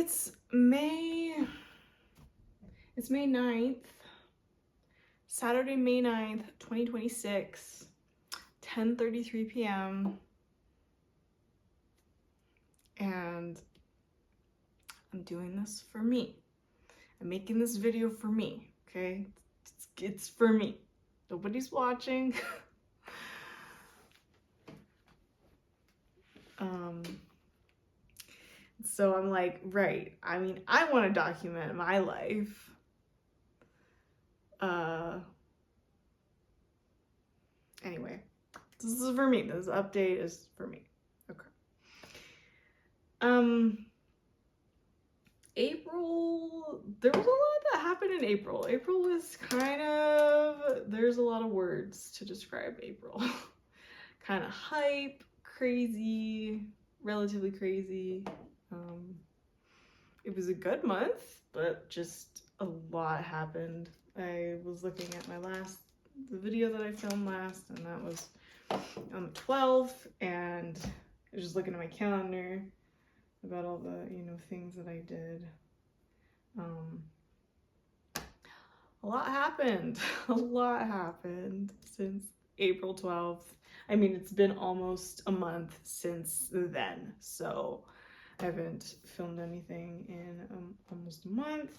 It's May 9th, Saturday, May 9th, 2026, 10:33 p.m. And I'm doing this for me. I'm making this video for me, okay? It's for me. Nobody's watching. So I'm like, right, I mean, I want to document my life. Anyway, this is for me. This update is for me. Okay. April, there was a lot that happened in April. April was there's a lot of words to describe April. Kind of hype, crazy, relatively crazy. It was a good month, but just a lot happened. I was looking at the video that I filmed last, and that was on the 12th, and I was just looking at my calendar about all the, things that I did. A lot happened. A lot happened since April 12th. I mean, it's been almost a month since then, so I haven't filmed anything in almost a month.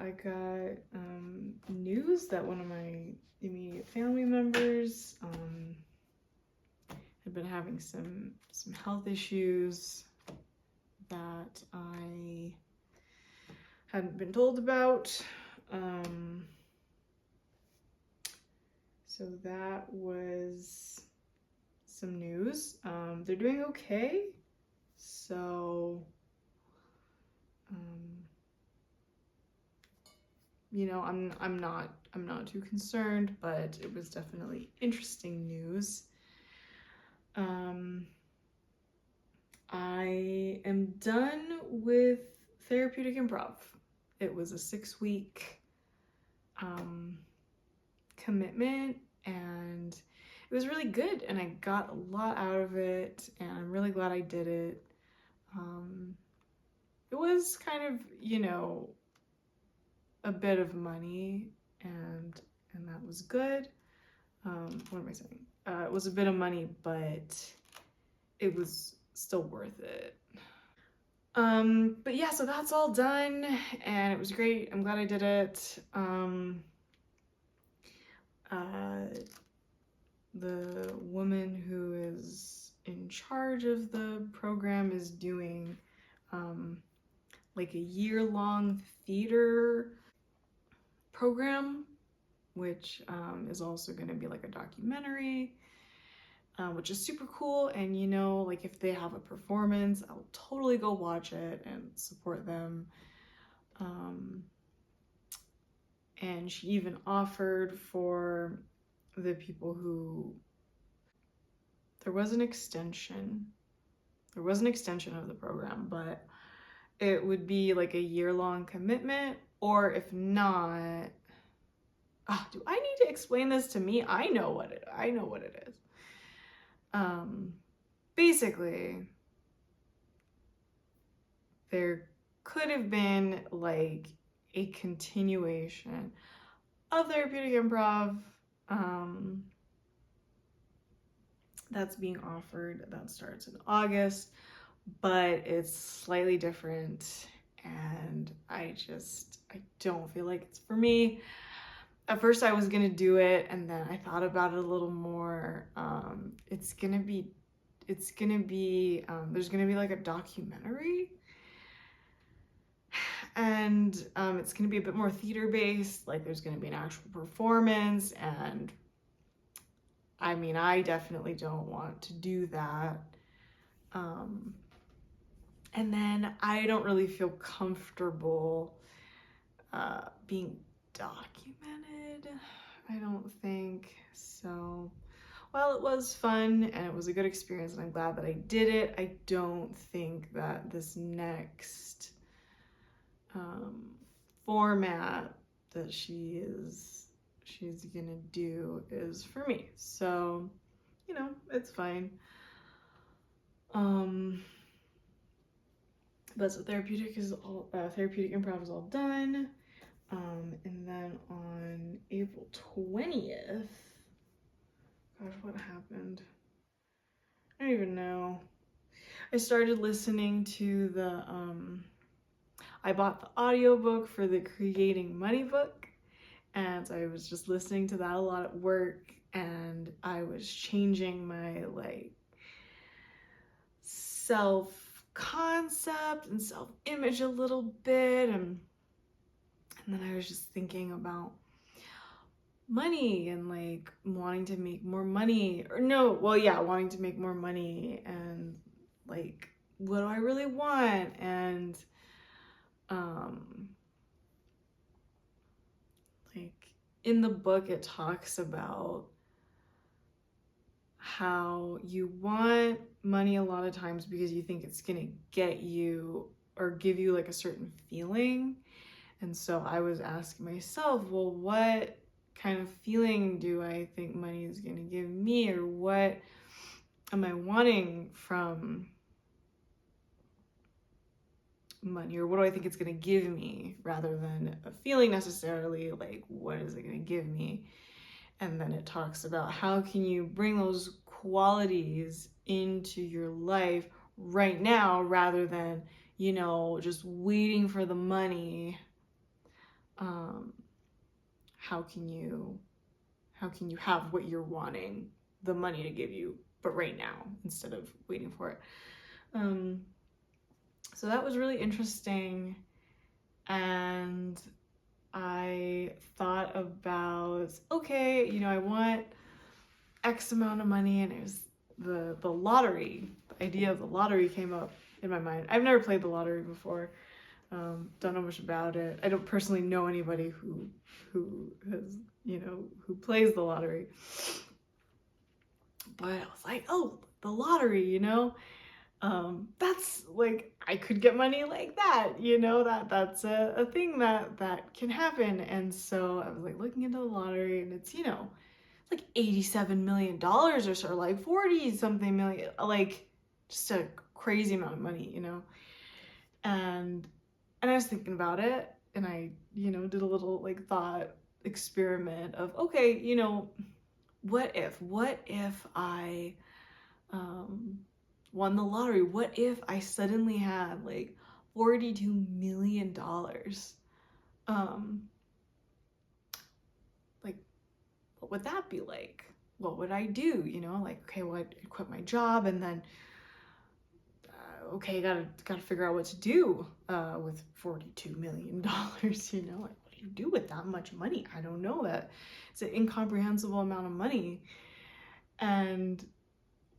I got news that one of my immediate family members had been having some health issues that I hadn't been told about. So that was some news. They're doing okay. So, I'm not too concerned, but it was definitely interesting news. I am done with therapeutic improv. It was a 6-week commitment, and it was really good, and I got a lot out of it, and I'm really glad I did it. It was kind of, a bit of money, and that was good. What am I saying? It was a bit of money, but it was still worth it. But yeah, so that's all done, and it was great. I'm glad I did it. The woman who is in charge of the program is doing like a year-long theater program, which is also going to be like a documentary, which is super cool. And like if they have a performance, I'll totally go watch it and support them. And she even offered for the people who, there was an extension of the program, but it would be like a year-long commitment, or if not, do I need to explain this to me? I know what it is. Basically, there could have been like a continuation of therapeutic improv that's being offered, that starts in August, but it's slightly different, and I don't feel like it's for me. At first I was gonna do it, and then I thought about it a little more. There's gonna be like a documentary, and it's gonna be a bit more theater based. Like there's gonna be an actual performance, and I mean, I definitely don't want to do that. And then I don't really feel comfortable being documented, I don't think. So while it was fun and it was a good experience and I'm glad that I did it, I don't think that this next format that she she's gonna do is for me. So, you know, it's fine. But so therapeutic improv is all done. And then on April 20th, gosh, what happened? I don't even know. I started listening to I bought the audiobook for the Creating Money book, and so I was just listening to that a lot at work, and I was changing my like self-concept and self-image a little bit, and then I was just thinking about money and like wanting to make more money, wanting to make more money, and like what do I really want, and like in the book it talks about how you want money a lot of times because you think it's gonna get you or give you like a certain feeling. And so I was asking myself, well, what kind of feeling do I think money is gonna give me, or what am I wanting from money, or what do I think it's gonna give me, rather than a feeling necessarily, like what is it gonna give me? And then it talks about how can you bring those qualities into your life right now, rather than, you know, just waiting for the money. How can you have what you're wanting the money to give you, but right now, instead of waiting for it? So that was really interesting, and I thought about, okay, you know, I want X amount of money, and it was the lottery. The idea of the lottery came up in my mind. I've never played the lottery before. Don't know much about it. I don't personally know anybody who has, you know, who plays the lottery. But I was like, oh, the lottery, you know, that's like, I could get money like that, you know, that's a thing that can happen. And so I was like looking into the lottery, and it's, you know, like $87 million or so, like 40 something million, like just a crazy amount of money, you know. And I was thinking about it, and I, you know, did a little like thought experiment of, okay, you know, what if I won the lottery? What if I suddenly had like $42 million? Like, what would that be like? What would I do? You know, like, okay, well, I'd quit my job, and then okay, gotta figure out what to do with $42 million. You know, like, what do you do with that much money? I don't know. That it's an incomprehensible amount of money. And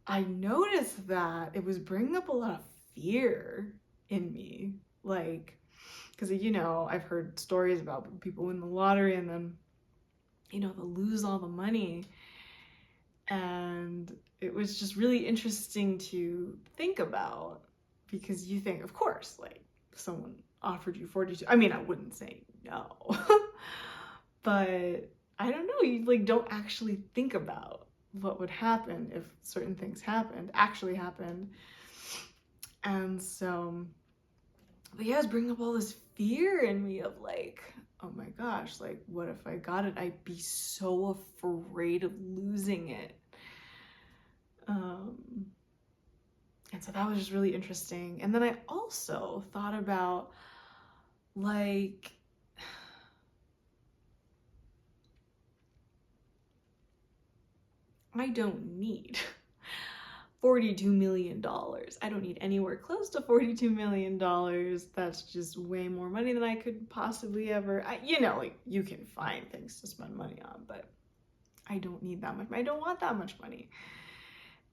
I noticed that it was bringing up a lot of fear in me, like, because, you know, I've heard stories about people win the lottery and then, you know, they'll lose all the money. And it was just really interesting to think about, because you think, of course, like, if someone offered you 42, I mean, I wouldn't say no, but I don't know, you like don't actually think about what would happen if certain things actually happened. And so, but yeah, it's bringing up all this fear in me of like, oh my gosh, like, what if I got it? I'd be so afraid of losing it. And so that was just really interesting. And then I also thought about, like, I don't need $42 million. I don't need anywhere close to $42 million. That's just way more money than I could possibly ever, you know, like, you can find things to spend money on, but I don't need that much. I don't want that much money.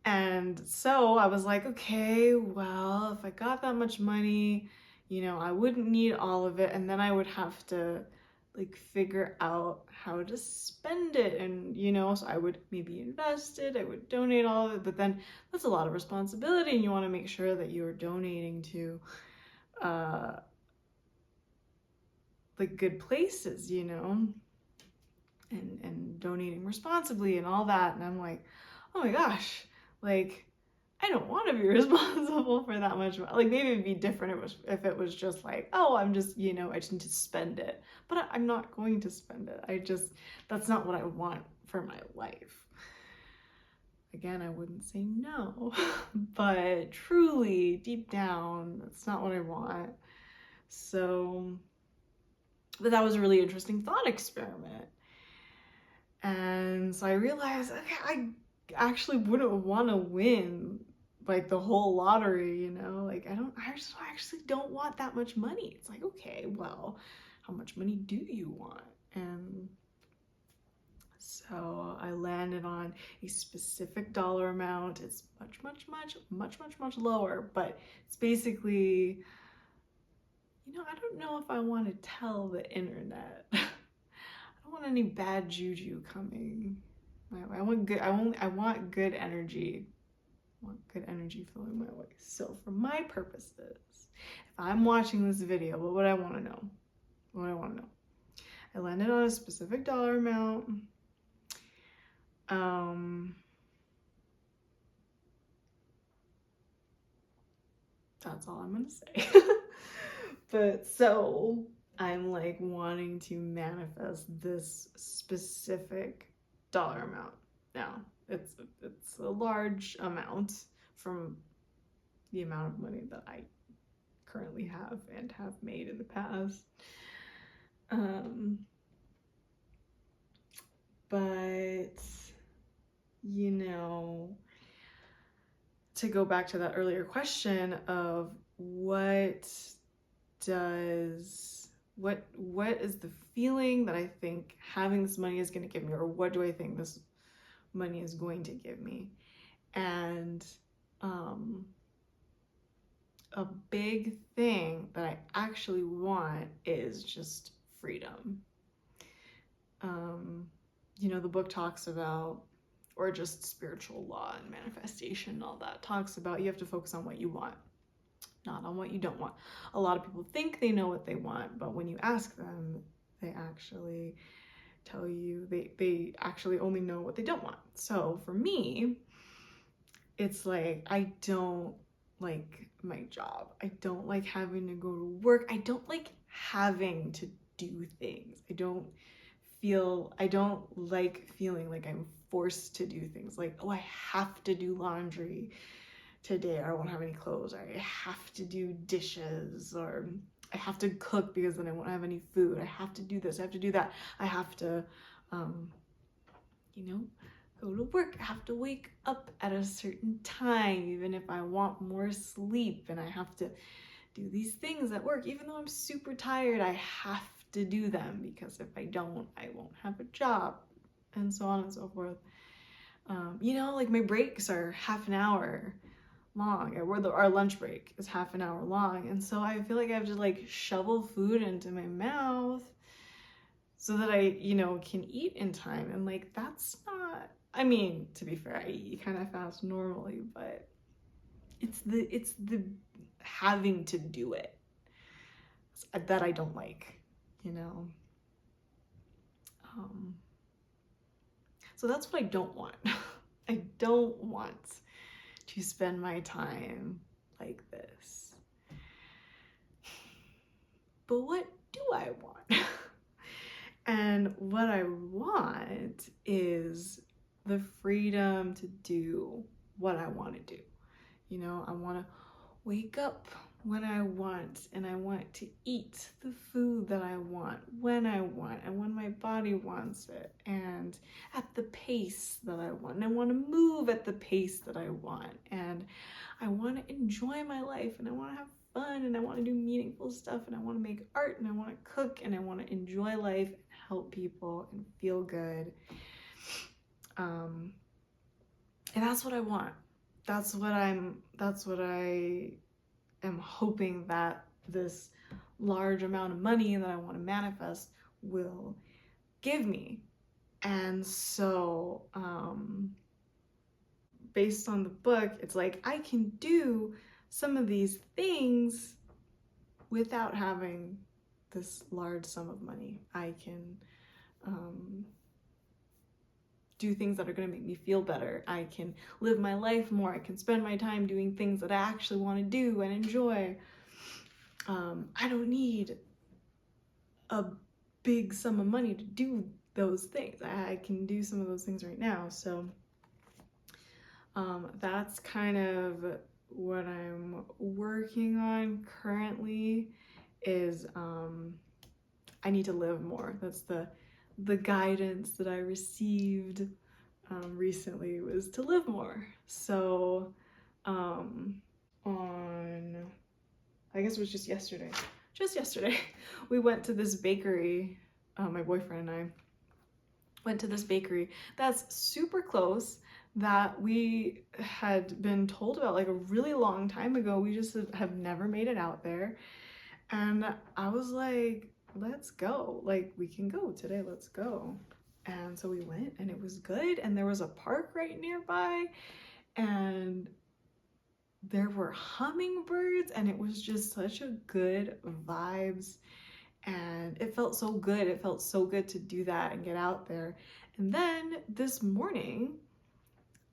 And so I was like, okay, well, if I got that much money, you know, I wouldn't need all of it, and then I would have to like figure out how to spend it. And, you know, so I would maybe invest it, I would donate all of it, but then that's a lot of responsibility, and you want to make sure that you are donating to like good places, you know. and donating responsibly and all that. And I'm like, oh my gosh, like, I don't want to be responsible for that much. Like, maybe it'd be different if it was just like, oh, I'm just, I just need to spend it. But I'm not going to spend it. That's not what I want for my life. Again, I wouldn't say no, but truly, deep down, that's not what I want. So, but that was a really interesting thought experiment. And so I realized, okay, I actually wouldn't want to win like the whole lottery, like I actually don't want that much money. It's like, okay, well, how much money do you want? And so I landed on a specific dollar amount. It's much lower, but it's basically, I don't know if I want to tell the internet. I don't want any bad juju coming. I want good. I want good energy. I want good energy flowing my way. So for my purposes, if I'm watching this video, what would I want to know? What do I want to know? I landed on a specific dollar amount. That's all I'm gonna say. But so I'm like wanting to manifest this specific dollar amount. Now, it's a large amount from the amount of money that I currently have and have made in the past. But to go back to that earlier question of what is the feeling that I think having this money is going to give me, or what do I think this money is going to give me? And a big thing that I actually want is just freedom. The book talks about, or just spiritual law and manifestation and all that talks about, you have to focus on what you want, not on what you don't want. A lot of people think they know what they want, but when you ask them, they actually tell you they actually only know what they don't want. So for me, it's like, I don't like my job. I don't like having to go to work. I don't like having to do things. I don't like feeling like I'm forced to do things, like, oh, I have to do laundry today, or I won't have any clothes, or I have to do dishes, or I have to cook because then I won't have any food. I have to do this, I have to do that. I have to, go to work. I have to wake up at a certain time, even if I want more sleep, and I have to do these things at work. Even though I'm super tired, I have to do them, because if I don't, I won't have a job, and so on and so forth. Like my breaks are half an hour long, our lunch break is half an hour long, and so I feel like I have to like shovel food into my mouth so that I, can eat in time. And like, that's not, I mean, to be fair, I eat kind of fast normally, but it's the having to do it that I don't like. So that's what I don't want. I don't want to spend my time like this. But what do I want? And what I want is the freedom to do what I want to do. I want to wake up when I want, and I want to eat the food that I want, when I want, and when my body wants it, and at the pace that I want. And I want to move at the pace that I want, and I want to enjoy my life, and I want to have fun, and I want to do meaningful stuff, and I want to make art, and I want to cook, and I want to enjoy life and help people and feel good. And that's what I want. That's what I am hoping that this large amount of money that I want to manifest will give me. And so, based on the book, it's like I can do some of these things without having this large sum of money. I can do things that are going to make me feel better. I can live my life more. I can spend my time doing things that I actually want to do and enjoy. I don't need a big sum of money to do those things. I can do some of those things right now. So that's kind of what I'm working on currently is I need to live more. That's the guidance that I received recently, was to live more. So on, I guess it was just yesterday, we went to this bakery. My boyfriend and I went to this bakery that's super close, that we had been told about like a really long time ago. We just have never made it out there. And I was like, let's go. Like, we can go today, let's go. And so we went, and it was good. And there was a park right nearby, and there were hummingbirds, and it was just such a good vibes. And it felt so good. It felt so good to do that and get out there. And then this morning,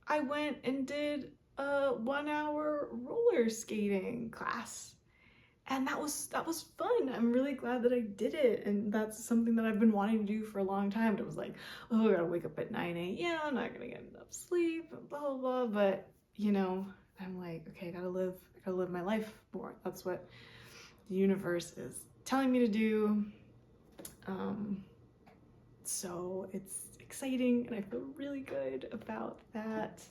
I went and did a 1-hour roller skating class. And that was fun. I'm really glad that I did it. And that's something that I've been wanting to do for a long time. It was like, oh, I gotta wake up at 9 a.m. I'm not gonna get enough sleep, and blah, blah, blah. But, you know, I'm like, okay, I gotta live my life more. That's what the universe is telling me to do. So it's exciting, and I feel really good about that.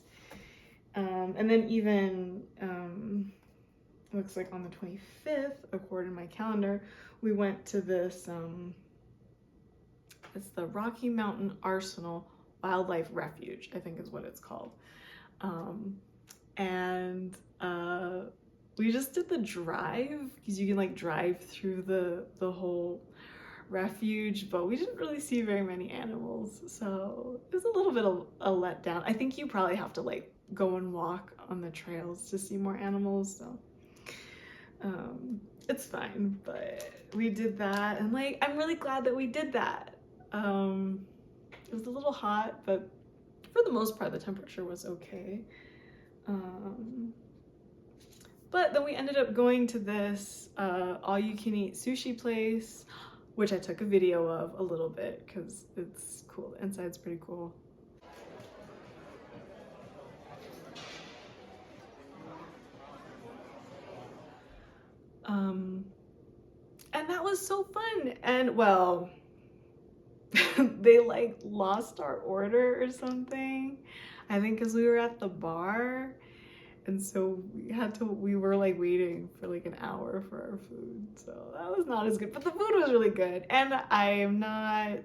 And then even, looks like on the 25th, according to my calendar, we went to this, it's the Rocky Mountain Arsenal Wildlife Refuge, I think is what it's called. And we just did the drive, because you can like drive through the whole refuge, but we didn't really see very many animals, so it was a little bit of a letdown. I think you probably have to like go and walk on the trails to see more animals, so it's fine. But we did that, and like, I'm really glad that we did that. It was a little hot, but for the most part the temperature was okay. But then we ended up going to this all-you-can-eat sushi place, which I took a video of a little bit because it's cool. The inside's pretty cool. And that was so fun. And well, they like lost our order or something, I think, because we were at the bar. And so we were like waiting for like an hour for our food. So that was not as good, but the food was really good. And I am not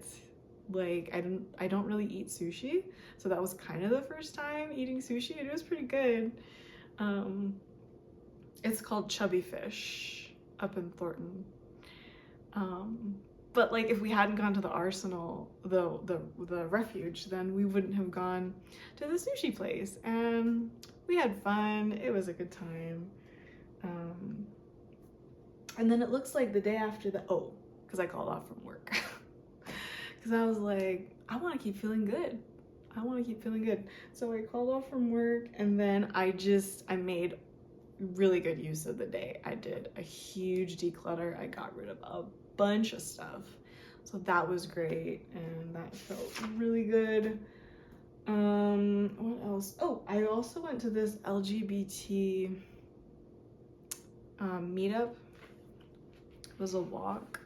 like, I don't really eat sushi. So that was kind of the first time eating sushi, and it was pretty good. It's called Chubby Fish up in Thornton. But like, if we hadn't gone to the Arsenal, the refuge, then we wouldn't have gone to the sushi place. And we had fun. It was a good time. And then it looks like the day after because I called off from work. Because I was like, I want to keep feeling good. So I called off from work, and then I made really good use of the day. I did a huge declutter. I got rid of a bunch of stuff. So that was great, and that felt really good. What else? Oh, I also went to this LGBT meetup. It was a walk,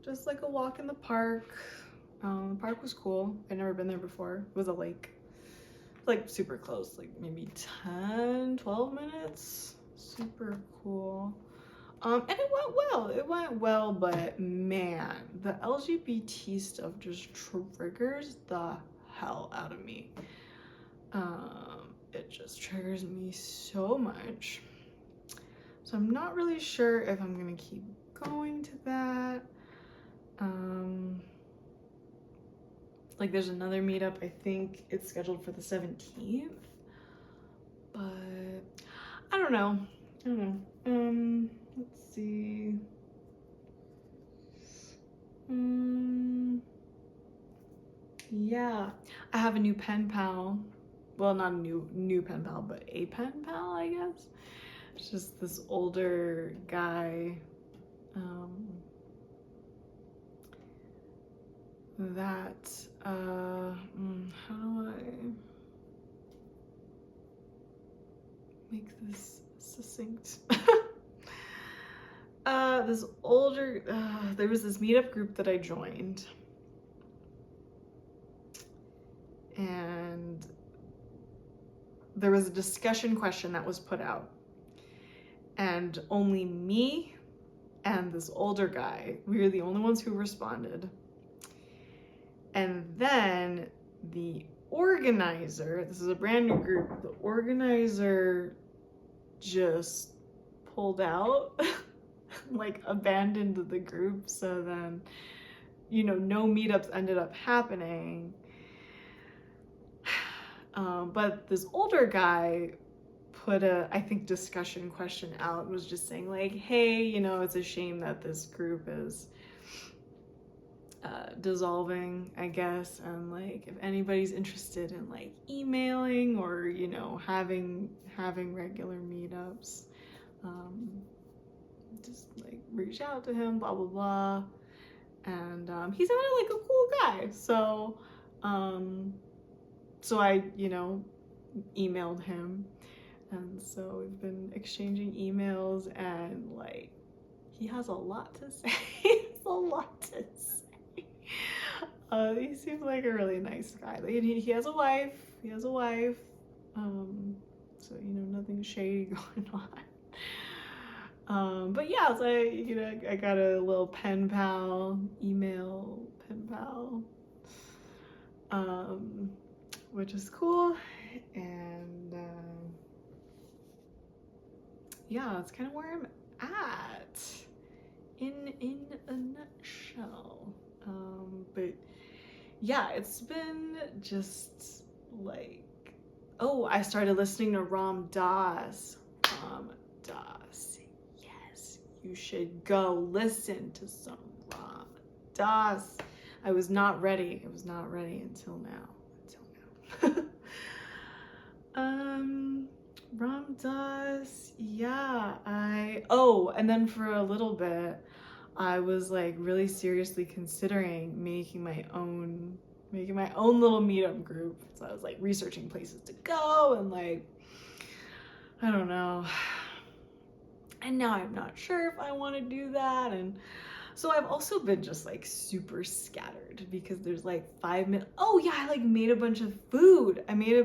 just like a walk in the park. The park was cool. I'd never been there before. It was a lake, like super close, like maybe 10-12 minutes. Super cool. And it went well, but man, the LGBT stuff just triggers the hell out of me. It just triggers me so much. So I'm not really sure if I'm gonna keep going to that. Like, there's another meetup, I think it's scheduled for the 17th, but I don't know. Let's see. yeah, I have a new pen pal. Well, not a new pen pal, but a pen pal, I guess. It's just this older guy that how do I make this succinct? This older there was this meetup group that I joined, and there was a discussion question that was put out, and only me and this older guy, we were the only ones who responded. And then the organizer, this is a brand new group, the organizer just pulled out, like abandoned the group. So then, you know, no meetups ended up happening. But this older guy put a, I think, discussion question out, was just saying like, hey, you know, it's a shame that this group is dissolving, I guess, and like if anybody's interested in like emailing or, you know, having regular meetups, just like reach out to him, blah blah blah. And he sounded like a cool guy, so I, you know, emailed him, and so we've been exchanging emails, and like he has a lot to say. A lot to say. He seems like a really nice guy. Like, he has a wife. So, you know, nothing shady going on. But yeah, so you know, I got a little pen pal, email pen pal, which is cool. And yeah, that's kind of where I'm at in a nutshell. But yeah, it's been just like, oh, I started listening to Ram Dass. Yes, you should go listen to some Ram Dass. I was not ready. Until now. Ram Dass, yeah, and then for a little bit, I was like really seriously considering making my own little meetup group. So I was like researching places to go and like, I don't know. And now I'm not sure if I want to do that. And so I've also been just like super scattered because there's like 5 minutes. Oh yeah, I like made a bunch of food. I made the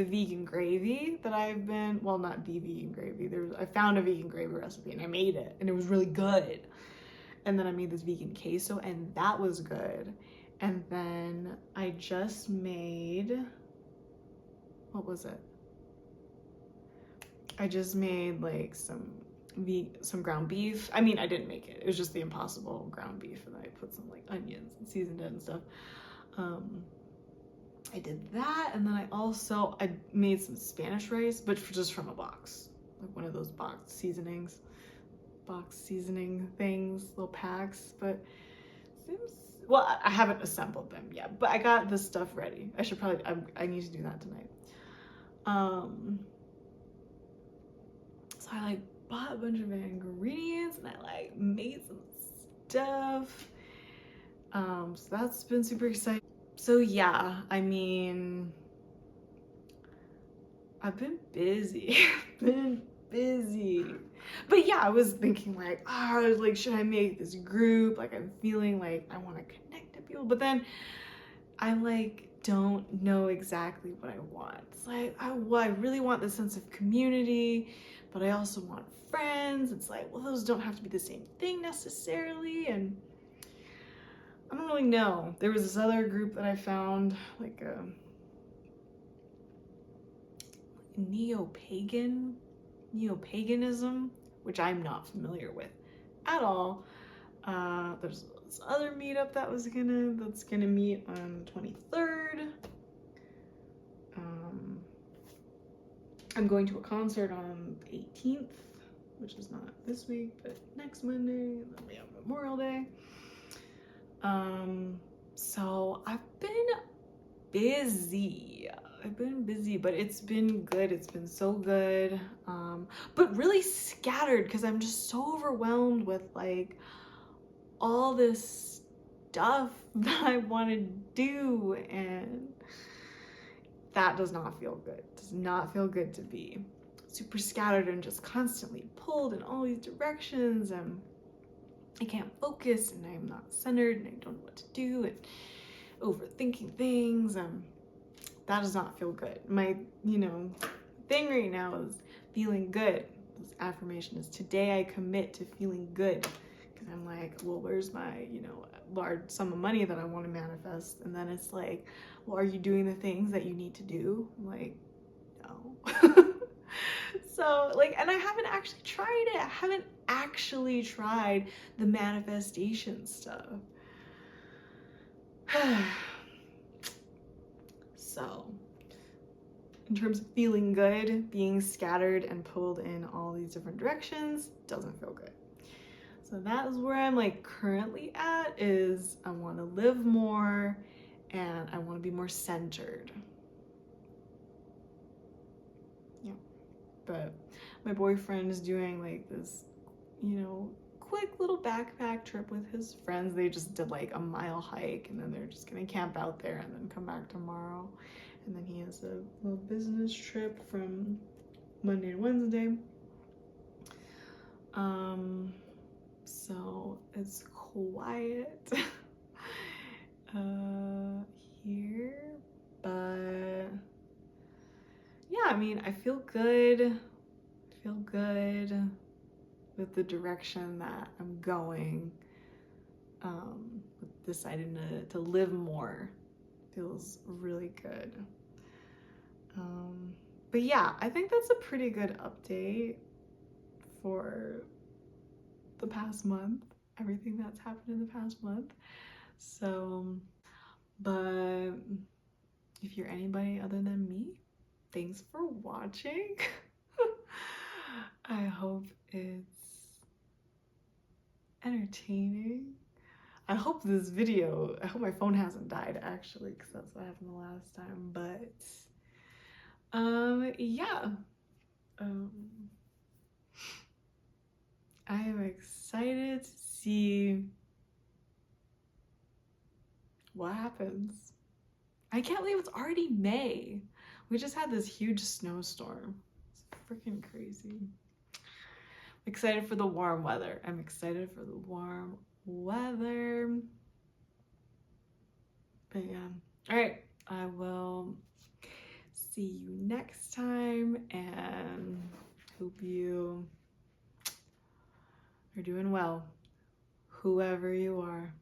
vegan gravy that I've been, well, not the vegan gravy. I found a vegan gravy recipe and I made it and it was really good. And then I made this vegan queso and that was good. And then I just made, what was it? I just made like some ground beef. I mean, I didn't make it. It was just the Impossible ground beef, and I put some like onions and seasoned it and stuff. I did that, and then I made some Spanish rice, but just from a box, like one of those box seasoning things, little packs. But well, I haven't assembled them yet, but I got this stuff ready. I need to do that tonight. So I like bought a bunch of ingredients and I like made some stuff. So that's been super exciting. So yeah, I mean, I've been busy. But yeah, I was thinking like, like, should I make this group? Like, I'm feeling like I want to connect to people, but then I like don't know exactly what I want. It's like, I really want this sense of community, but I also want friends. It's like, well, those don't have to be the same thing necessarily, and I don't really know. There was this other group that I found, like a neo-paganism, which I'm not familiar with at all. There's this other meetup that's gonna meet on the 23rd. I'm going to a concert on the 18th, which is not this week, but next Monday. Then we have Memorial Day. So I've been busy. But it's been good. It's been so good. But really scattered because I'm just so overwhelmed with like all this stuff that I want to do, and that does not feel good. Does not feel good to be super scattered and just constantly pulled in all these directions, and I can't focus, and I'm not centered, and I don't know what to do, and overthinking things, and that does not feel good. My, thing right now is feeling good. This affirmation is today I commit to feeling good. Because I'm like, well, where's my, large sum of money that I want to manifest? And then it's like, well, are you doing the things that you need to do? I'm like, no. So, like, and I haven't actually tried it. I haven't actually tried the manifestation stuff. So, in terms of feeling good, being scattered and pulled in all these different directions doesn't feel good. So that is where I'm like currently at, is I want to live more and I want to be more centered. Yeah. But my boyfriend is doing like this, quick little backpack trip with his friends. They just did like a mile hike, and then they're just gonna camp out there and then come back tomorrow. And then he has a little business trip from Monday to Wednesday. So it's quiet here, but yeah, I mean, I feel good. I feel good with the direction that I'm going. Deciding to live more feels really good. But yeah, I think that's a pretty good update for the past month, everything that's happened in the past month. So, but if you're anybody other than me, thanks for watching. I hope it's entertaining. I hope my phone hasn't died actually, because that's what happened the last time. But yeah. I am excited to see what happens. I can't believe it's already May. We just had this huge snowstorm. It's freaking crazy. I'm excited for the warm weather. I'm excited for the warm weather. But yeah. All right. I will see you next time, and hope you are doing well, whoever you are.